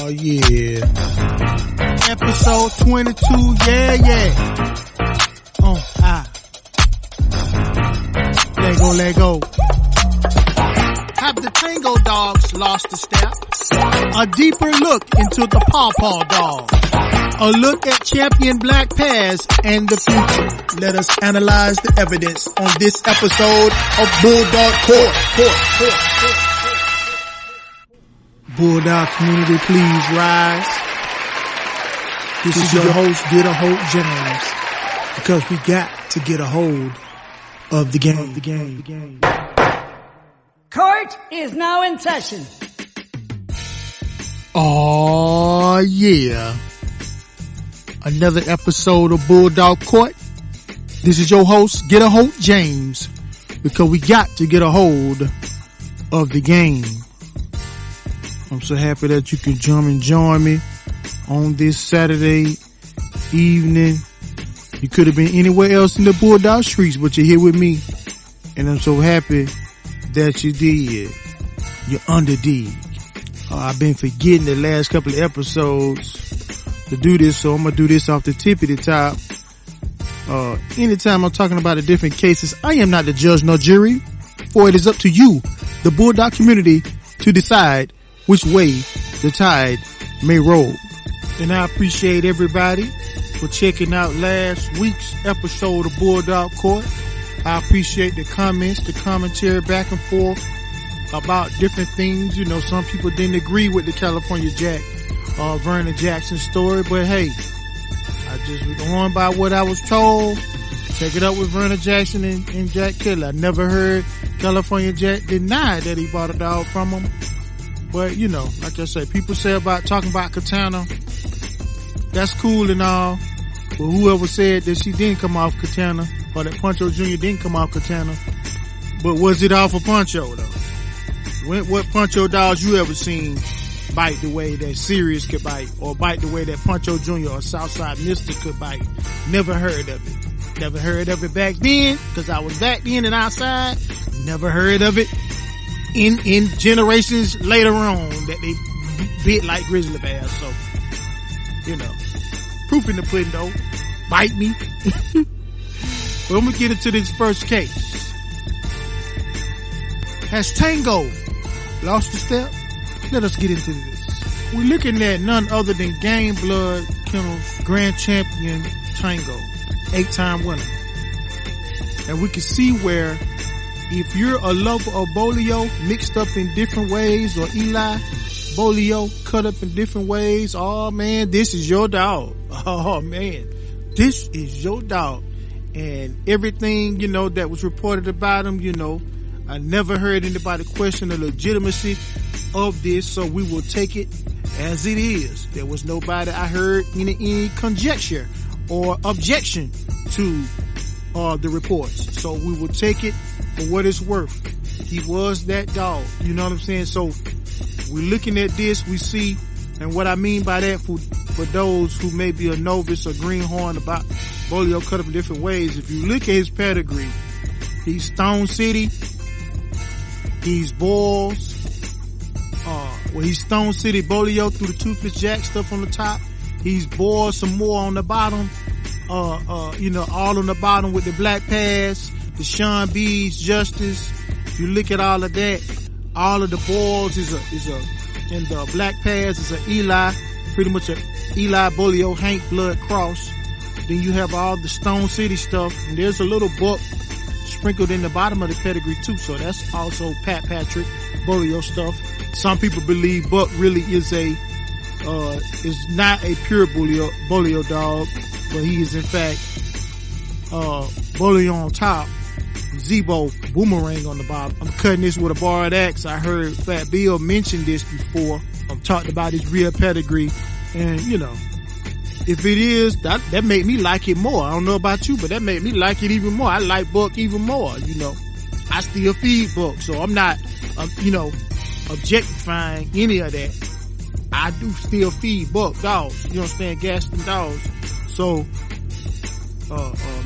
Oh yeah. Episode 22, yeah. Let go. Have the Tango dogs lost a step? A deeper look into the Paw dog. A look at champion black pairs and the future. Let us analyze the evidence on this episode of Bulldog Court. Bulldog community, please rise. This is your host, Get a Hold James. Because we got to get a hold of the game. Court is now in session. Oh yeah. Another episode of Bulldog Court. This is your host, Get a Hold James. Because we got to get a hold of the game. I'm so happy that you can come and join me on this Saturday evening. You could have been anywhere else in the Bulldog streets, but you're here with me. And I'm so happy that you did. You're under dig. I've been forgetting the last couple of episodes to do this, so I'm going to do this off the tippity top. Anytime I'm talking about the different cases, I am not the judge nor jury, for it is up to you, the Bulldog community, to decide which way the tide may roll. And I appreciate everybody for checking out last week's episode of Bulldog Court. I appreciate the comments, the commentary back and forth about different things. You know, some people didn't agree with the California Jack, Vernon Jackson story, but hey, I just was going by what I was told. Check it out with Vernon Jackson and Jack Killer. I never heard California Jack deny that he bought a dog from him. But, you know, like I say, people say about talking about Katana, that's cool and all. But whoever said that she didn't come off Katana, or that Pancho Jr. didn't come off Katana, but was it off of Pancho though? What Pancho dogs you ever seen bite the way that Sirius could bite, or bite the way that Pancho Jr. or Southside Mister could bite? Never heard of it. Never heard of it back then, cause I was back then and outside. Never heard of it in generations later on that they bit like grizzly bears. So, you know, proof in the pudding though. Bite me. But I'm gonna get into this first case. Has Tango lost a step? Let us get into this. We're looking at none other than Game Blood Kennels Grand Champion Tango, 8-time winner. And we can see where if you're a lover of Bolio mixed up in different ways, or Eli Bolio cut up in different ways, oh man, this is your dog. Oh man, this is your dog. And everything, you know, that was reported about him, you know, I never heard anybody question the legitimacy of this, so we will take it as it is. There was nobody I heard any conjecture or objection to the reports. So we will take it for what it's worth. He was that dog. You know what I'm saying? So we're looking at this, we see, and what I mean by that for those who may be a novice or greenhorn about Bolio cut up in different ways, if you look at his pedigree, he's Stone City, he's Boils, he's Stone City Bolio through the Toothless Jack stuff on the top, he's Boils some more on the bottom, you know, all on the bottom with the Black Pass, the Sean B's Justice. If you look at all of that, all of the Boils is a, and the Black Pass is a Eli, pretty much a Eli Bolio Hank blood cross. Then you have all the Stone City stuff, and there's a little Buck sprinkled in the bottom of the pedigree too, so that's also Pat Patrick Bolio stuff. Some people believe Buck really is is not a pure Bolio dog, but he is in fact Bolio on top, Zebo Boomerang on the bottom. I'm cutting this with a borrowed axe. I heard Fat Bill mention this before. I've talked about his real pedigree, and you know, if it is, that made me like it more. I don't know about you, but that made me like it even more. I like Buck even more, you know. I still feed Buck, so I'm not, you know, objectifying any of that. I do still feed Buck dogs, you understand, Gaston dogs. So,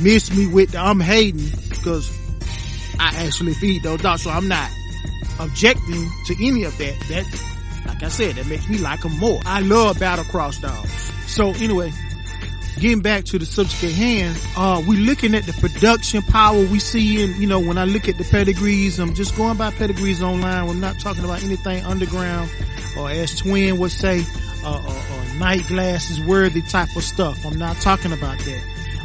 miss me with the I'm hating, because I actually feed those dogs, so I'm not objecting to any of that. Like I said, that makes me like them more. I love battle cross dogs. So anyway, getting back to the subject at hand, we looking at the production power we see in, when I look at the pedigrees, I'm just going by pedigrees online. We're not talking about anything underground or as Twin would say, night glasses worthy type of stuff. I'm not talking about that.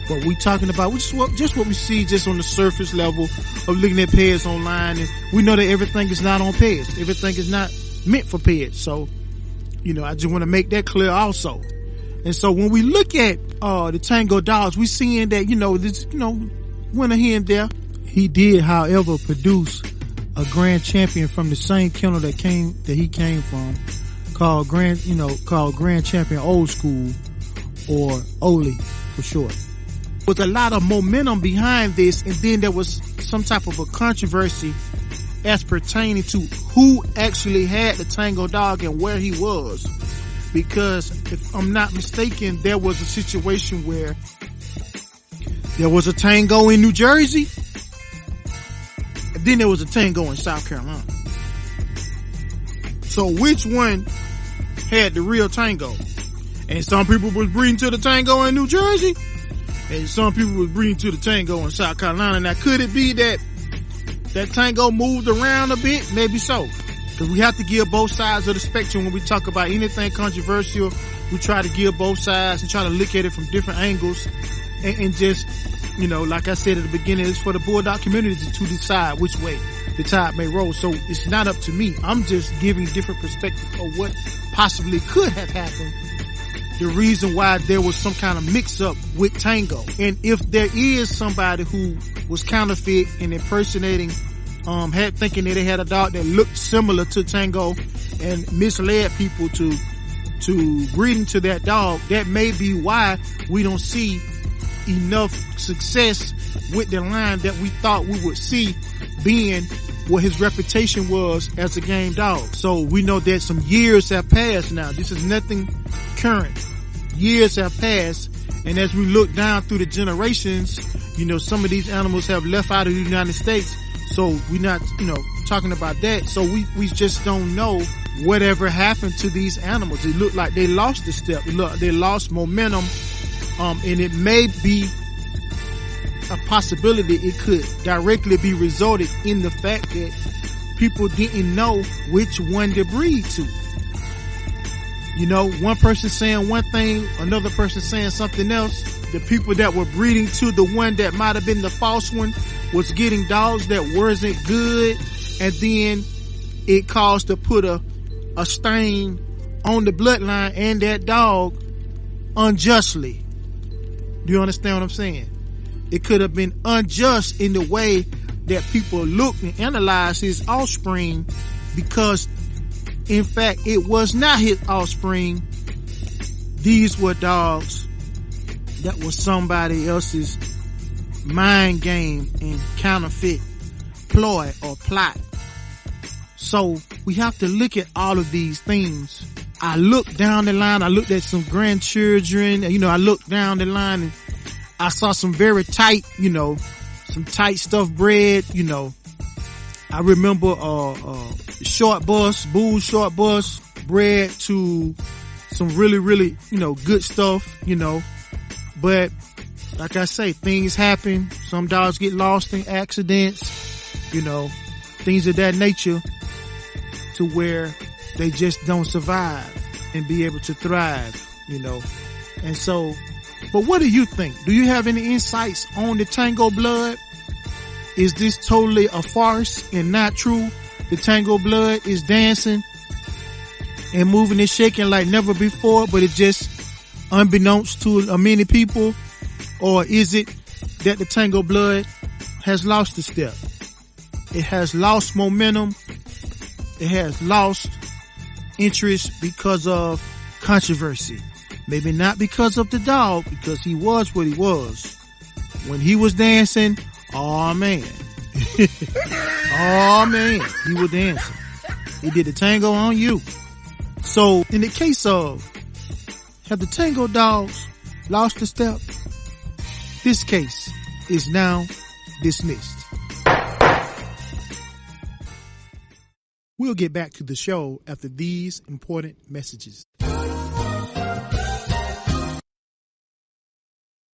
But we talking about just what we see just on the surface level of looking at pairs online. And we know that everything is not on pairs. Everything is not meant for pairs. So, I just want to make that clear also. And so when we look at, the Tango dogs, we seeing that, this, winner here and there. He did, however, produce a grand champion from the same kennel that he came from, called Grand Champion Old School, or Oli for short. With a lot of momentum behind this, and then there was some type of a controversy as pertaining to who actually had the Tango dog and where he was. Because if I'm not mistaken, there was a situation where there was a Tango in New Jersey, and then there was a Tango in South Carolina. So which one had the real Tango? And some people was breeding to the Tango in New Jersey, and some people was breeding to the Tango in South Carolina. Now, could it be that Tango moved around a bit? Maybe so. Because we have to give both sides of the spectrum when we talk about anything controversial. We try to give both sides and try to look at it from different angles. And just, like I said at the beginning, it's for the Bulldog community to decide which way the tide may roll. So it's not up to me. I'm just giving different perspectives of what possibly could have happened. The reason why there was some kind of mix up with Tango. And if there is somebody who was counterfeit and impersonating, thinking that they had a dog that looked similar to Tango and misled people to breeding to that dog, that may be why we don't see enough success with the line that we thought we would see, being what his reputation was as a game dog. So we know that some years have passed now. This is nothing current. Years have passed, and as we look down through the generations, some of these animals have left out of the United States. So we're not, talking about that. So we just don't know whatever happened to these animals. It looked like they lost the step. They lost momentum. And it may be a possibility it could directly be resulted in the fact that people didn't know which one to breed to. One person saying one thing, another person saying something else. The people that were breeding to the one that might have been the false one was getting dogs that wasn't good, and then it caused to put a stain on the bloodline and that dog unjustly. Do you understand what I'm saying? It could have been unjust in the way that people looked and analyzed his offspring, because in fact it was not his offspring. These were dogs that was somebody else's mind game and counterfeit ploy or plot. So we have to look at all of these things. I looked down the line, I looked at some grandchildren, I looked down the line and I saw some very tight, some tight stuff bred, I remember, short bus, bull short bus bred to some really, really, good stuff, but like I say, things happen. Some dogs get lost in accidents, things of that nature, to where they just don't survive and be able to thrive, And so, but what do you think? Do you have any insights on the Tango blood? Is this totally a farce and not true? The Tango blood is dancing and moving and shaking like never before, but it just unbeknownst to many people? Or is it that the Tango blood has lost the step? It has lost momentum. It has lost interest because of controversy. Maybe not because of the dog, because he was what he was. When he was dancing, oh man. Oh man, he was dancing. He did the tango on you. So in the case of, have the Tango dogs lost the step? This case is now dismissed. We'll get back to the show after these important messages.